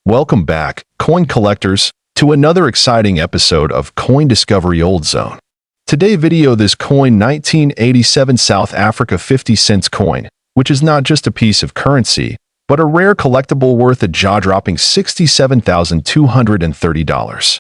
Welcome back, coin collectors, to another exciting episode of Coin Discovery Old Zone. Today video this coin 1987 South Africa 50 cents coin, which is not just a piece of currency, but a rare collectible worth a jaw-dropping $67,230.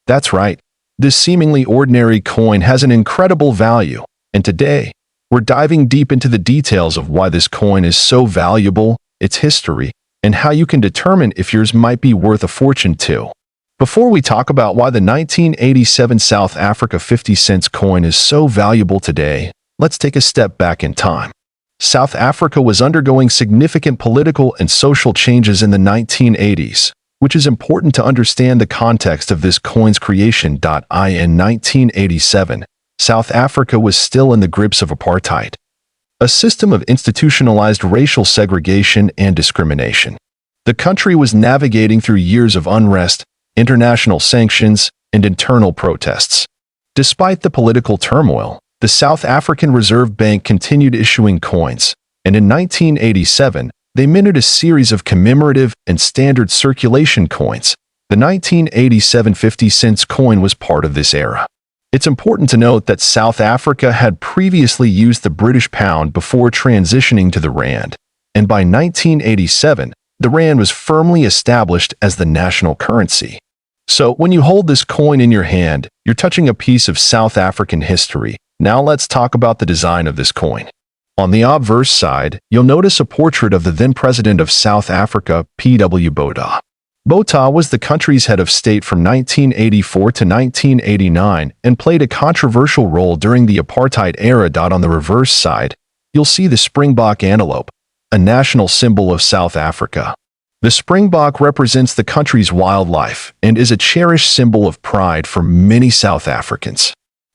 That's right, this seemingly ordinary coin has an incredible value, and today, we're diving deep into the details of why this coin is so valuable, its history, and how you can determine if yours might be worth a fortune too. Before we talk about why the 1987 South Africa 50 cents coin is so valuable today, let's take a step back in time. South Africa was undergoing significant political and social changes in the 1980s, which is important to understand the context of this coin's creation. In 1987, South Africa was still in the grips of apartheid, a system of institutionalized racial segregation and discrimination. The country was navigating through years of unrest, international sanctions, and internal protests. Despite the political turmoil, the South African Reserve Bank continued issuing coins, and in 1987, they minted a series of commemorative and standard circulation coins. The 1987 50 cents coin was part of this era. It's important to note that South Africa had previously used the British pound before transitioning to the rand, and by 1987, the rand was firmly established as the national currency. So when you hold this coin in your hand, you're touching a piece of South African history. Now let's talk about the design of this coin. On the obverse side, you'll notice a portrait of the then president of South Africa, P.W. Botha. Botha was the country's head of state from 1984 to 1989 and played a controversial role during the apartheid era. On the reverse side, you'll see the springbok antelope, a national symbol of South Africa. The springbok represents the country's wildlife and is a cherished symbol of pride for many South Africans.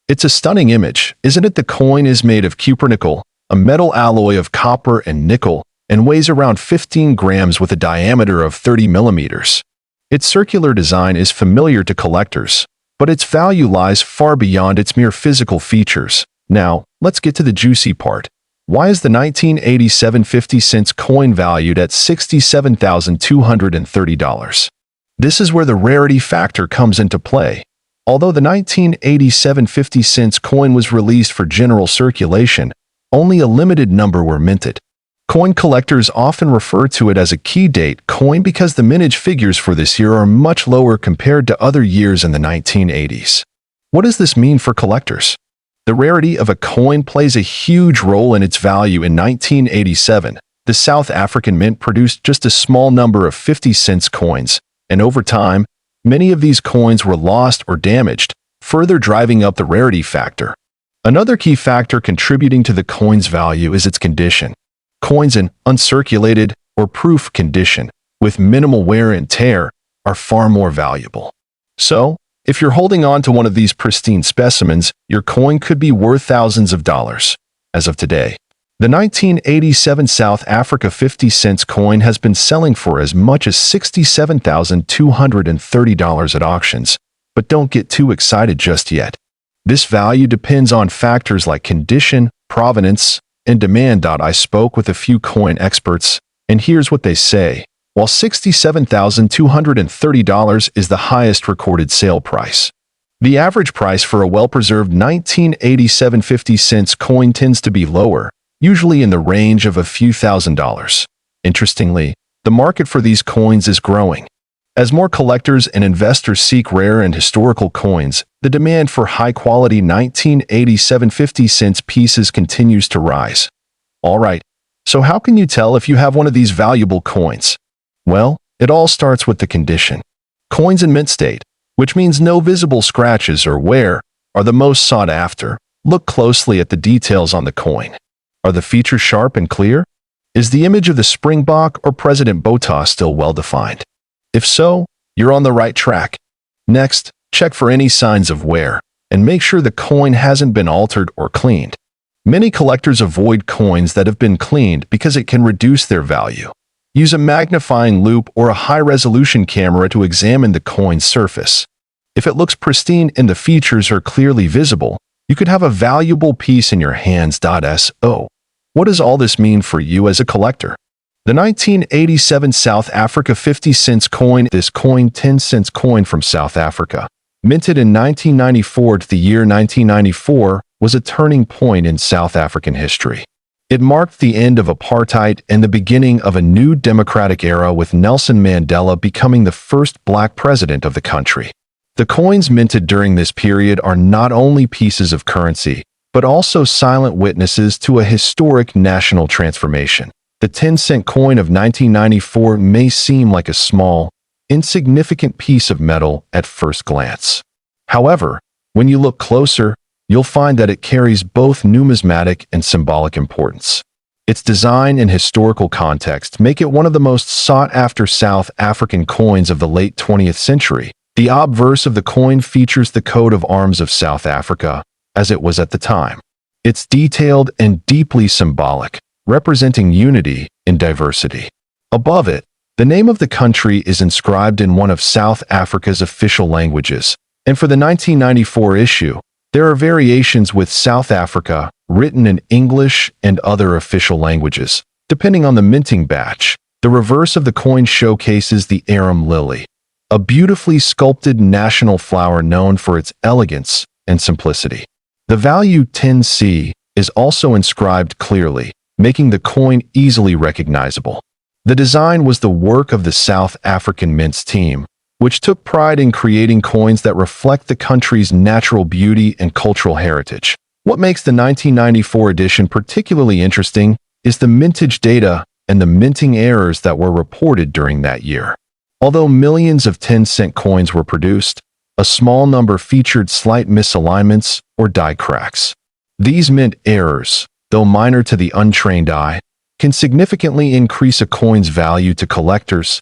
It's a stunning image, isn't it? The coin is made of cupronickel, a metal alloy of copper and nickel, and weighs around 15 grams with a diameter of 30 millimeters. Its circular design is familiar to collectors, but its value lies far beyond its mere physical features. Now, let's get to the juicy part. Why is the 1987 50 cents coin valued at $67,230? This is where the rarity factor comes into play. Although the 1987 50 cents coin was released for general circulation, only a limited number were minted. Coin collectors often refer to it as a key date coin because the mintage figures for this year are much lower compared to other years in the 1980s. What does this mean for collectors? The rarity of a coin plays a huge role in its value. In 1987, the South African Mint produced just a small number of 50 cents coins, and over time, many of these coins were lost or damaged, further driving up the rarity factor. Another key factor contributing to the coin's value is its condition. Coins in uncirculated or proof condition, with minimal wear and tear, are far more valuable. So, if you're holding on to one of these pristine specimens, your coin could be worth thousands of dollars. As of today, the 1987 South Africa 50 cents coin has been selling for as much as $67,230 at auctions, but don't get too excited just yet. This value depends on factors like condition, provenance, and demand. I spoke with a few coin experts, and here's what they say. While $67,230 is the highest recorded sale price, the average price for a well-preserved 1987 50 cents coin tends to be lower, usually in the range of a few $1,000s. Interestingly, the market for these coins is growing. As more collectors and investors seek rare and historical coins, the demand for high-quality 1987 50 cents pieces continues to rise. Alright, so how can you tell if you have one of these valuable coins? Well, it all starts with the condition. Coins in mint state, which means no visible scratches or wear, are the most sought after. Look closely at the details on the coin. Are the features sharp and clear? Is the image of the springbok or President Botha still well-defined? If so, you're on the right track. Next, check for any signs of wear, and make sure the coin hasn't been altered or cleaned. Many collectors avoid coins that have been cleaned because it can reduce their value. Use a magnifying loupe or a high-resolution camera to examine the coin's surface. If it looks pristine and the features are clearly visible, you could have a valuable piece in your hands. So, what does all this mean for you as a collector? The 1987 South Africa 50 cents coin. This coin, 10 cents coin from South Africa, minted in 1994 to the year 1994, was a turning point in South African history. It marked the end of apartheid and the beginning of a new democratic era, with Nelson Mandela becoming the first black president of the country. The coins minted during this period are not only pieces of currency, but also silent witnesses to a historic national transformation. The 10-cent coin of 1994 may seem like a small, insignificant piece of metal at first glance. However, when you look closer, you'll find that it carries both numismatic and symbolic importance. Its design and historical context make it one of the most sought-after South African coins of the late 20th century. The obverse of the coin features the coat of arms of South Africa, as it was at the time. It's detailed and deeply symbolic, representing unity in diversity. Above it, the name of the country is inscribed in one of South Africa's official languages, and for the 1994 issue, there are variations with South Africa written in English and other official languages, depending on the minting batch. The reverse of the coin showcases the arum lily, a beautifully sculpted national flower known for its elegance and simplicity. The value 10C is also inscribed clearly, making the coin easily recognizable. The design was the work of the South African Mints team, which took pride in creating coins that reflect the country's natural beauty and cultural heritage. What makes the 1994 edition particularly interesting is the mintage data and the minting errors that were reported during that year. Although millions of 10-cent coins were produced, a small number featured slight misalignments or die cracks. These mint errors, though minor to the untrained eye, can significantly increase a coin's value to collectors.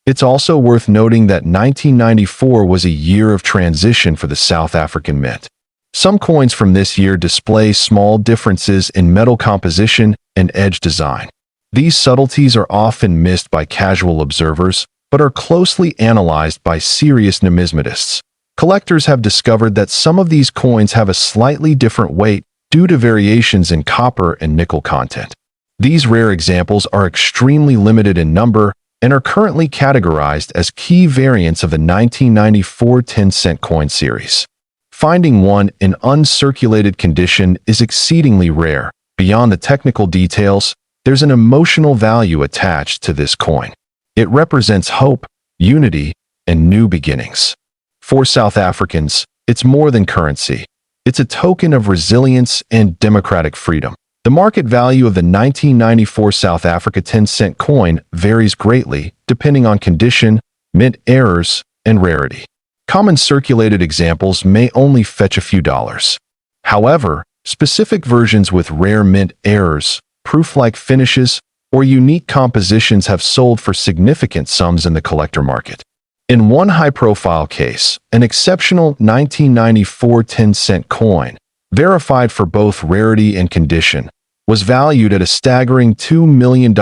It's also worth noting that 1994 was a year of transition for the South African Mint. Some coins from this year display small differences in metal composition and edge design. These subtleties are often missed by casual observers, but are closely analyzed by serious numismatists. Collectors have discovered that some of these coins have a slightly different weight due to variations in copper and nickel content. These rare examples are extremely limited in number and are currently categorized as key variants of the 1994 10-cent coin series. Finding one in uncirculated condition is exceedingly rare. Beyond the technical details, there's an emotional value attached to this coin. It represents hope, unity, and new beginnings. For South Africans, it's more than currency. It's a token of resilience and democratic freedom. The market value of the 1994 South Africa 10-cent coin varies greatly depending on condition, mint errors, and rarity. Common circulated examples may only fetch a few dollars. However, specific versions with rare mint errors, proof-like finishes, or unique compositions have sold for significant sums in the collector market. In one high-profile case, an exceptional 1994 10-cent coin, verified for both rarity and condition, was valued at a staggering $2 million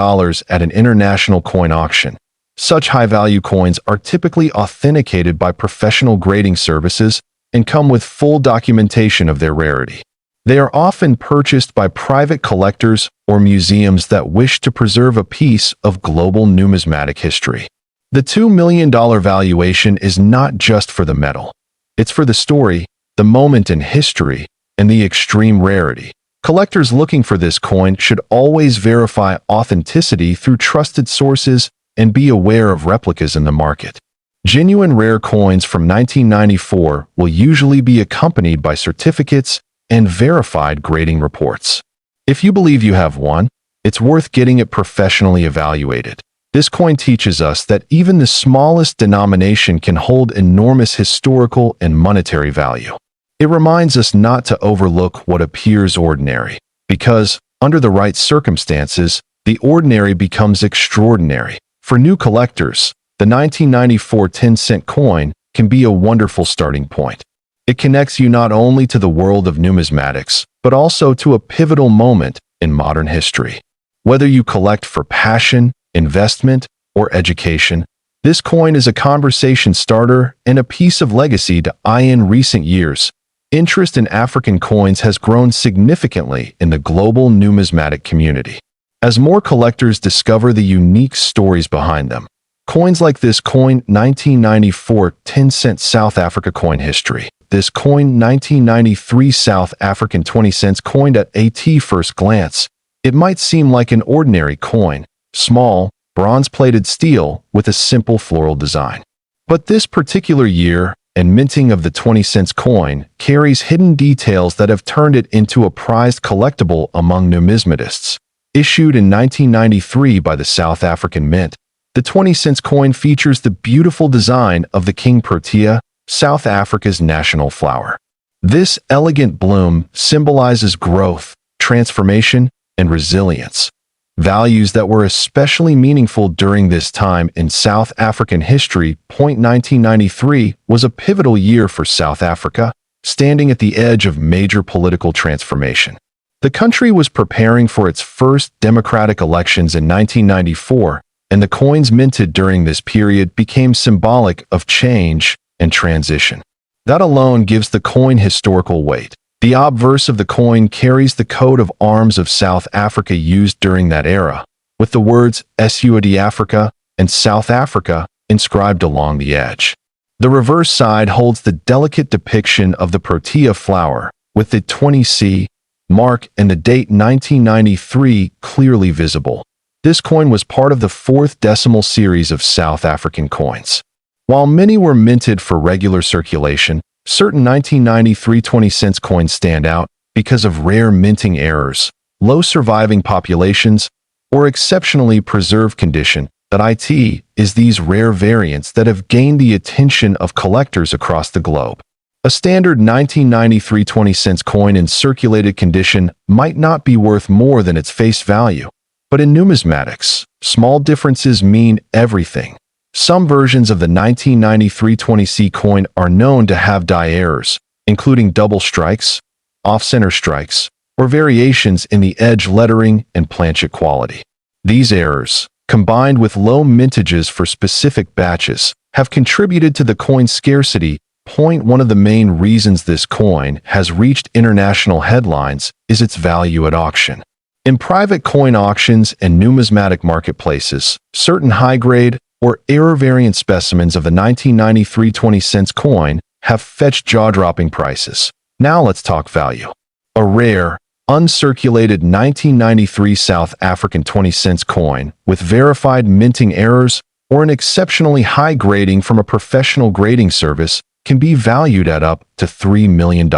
at an international coin auction. Such high-value coins are typically authenticated by professional grading services and come with full documentation of their rarity. They are often purchased by private collectors or museums that wish to preserve a piece of global numismatic history. The $2 million valuation is not just for the metal. It's for the story, the moment in history, and the extreme rarity. Collectors looking for this coin should always verify authenticity through trusted sources and be aware of replicas in the market. Genuine rare coins from 1994 will usually be accompanied by certificates and verified grading reports. If you believe you have one, it's worth getting it professionally evaluated. This coin teaches us that even the smallest denomination can hold enormous historical and monetary value. It reminds us not to overlook what appears ordinary, because, under the right circumstances, the ordinary becomes extraordinary. For new collectors, the 1994 10-cent coin can be a wonderful starting point. It connects you not only to the world of numismatics, but also to a pivotal moment in modern history. Whether you collect for passion, investment, or education, this coin is a conversation starter and a piece of legacy to in recent years. Interest in African coins has grown significantly in the global numismatic community. as more collectors discover the unique stories behind them. Coins like this coin 1994 10-cent South Africa coin history. This coin 1993 South African 20 cents coined at first glance. It might seem like an ordinary coin, small, bronze-plated steel with a simple floral design. But this particular year and minting of the 20 cents coin carries hidden details that have turned it into a prized collectible among numismatists. Issued in 1993 by the South African Mint, the 20 cents coin features the beautiful design of the King Protea, South Africa's national flower. This elegant bloom symbolizes growth, transformation, and resilience, values that were especially meaningful during this time in South African history. 1993 was a pivotal year for South Africa, standing at the edge of major political transformation. The country was preparing for its first democratic elections in 1994, and the coins minted during this period became symbolic of change and transition. That alone gives the coin historical weight. The obverse of the coin carries the coat of arms of South Africa used during that era, with the words SUAD Africa and South Africa inscribed along the edge. The reverse side holds the delicate depiction of the Protea flower, with the 20C mark and the date 1993 clearly visible. This coin was part of the fourth decimal series of South African coins. While many were minted for regular circulation, certain 1993 20 cents coins stand out because of rare minting errors, low surviving populations, or exceptionally preserved condition. It is these rare variants that have gained the attention of collectors across the globe. A standard 1993 20 cents coin in circulated condition might not be worth more than its face value. But in numismatics, small differences mean everything. Some versions of the 1993 20C coin are known to have die errors, including double strikes, off-center strikes, or variations in the edge lettering and planchet quality. These errors, combined with low mintages for specific batches, have contributed to the coin's scarcity. One of the main reasons this coin has reached international headlines is its value at auction. In private coin auctions and numismatic marketplaces, certain high-grade or error-variant specimens of the 1993 20 cents coin have fetched jaw-dropping prices. Now let's talk value. A rare, uncirculated 1993 South African 20 cents coin with verified minting errors or an exceptionally high grading from a professional grading service can be valued at up to $3 million.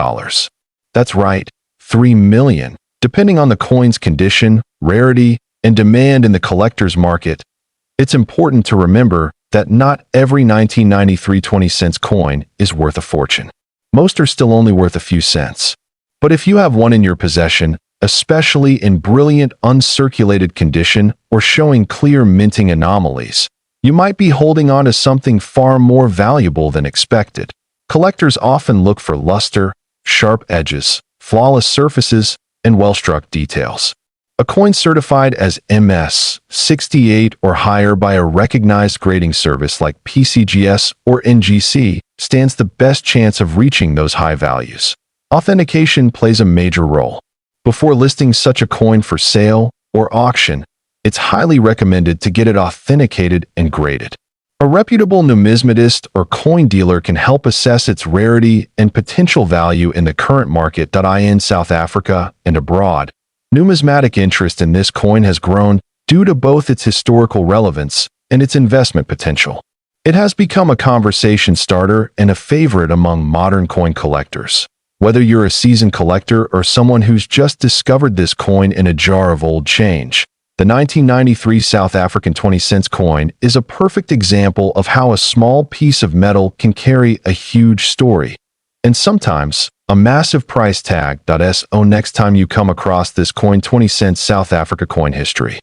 That's right, $3 million. Depending on the coin's condition, rarity, and demand in the collector's market. It's important to remember that not every 1993 20 cents coin is worth a fortune. Most are still only worth a few cents. But if you have one in your possession, especially in brilliant uncirculated condition or showing clear minting anomalies, you might be holding on to something far more valuable than expected. Collectors often look for luster, sharp edges, flawless surfaces, and well-struck details. A coin certified as MS 68 or higher by a recognized grading service like PCGS or NGC stands the best chance of reaching those high values. Authentication plays a major role. Before listing such a coin for sale or auction, it's highly recommended to get it authenticated and graded. A reputable numismatist or coin dealer can help assess its rarity and potential value in the current market. In South Africa and abroad, numismatic interest in this coin has grown due to both its historical relevance and its investment potential. It has become a conversation starter and a favorite among modern coin collectors. Whether you're a seasoned collector or someone who's just discovered this coin in a jar of old change, the 1993 South African 20 cents coin is a perfect example of how a small piece of metal can carry a huge story, and sometimes a massive price tag. So next time you come across this coin 20 cents South Africa coin history,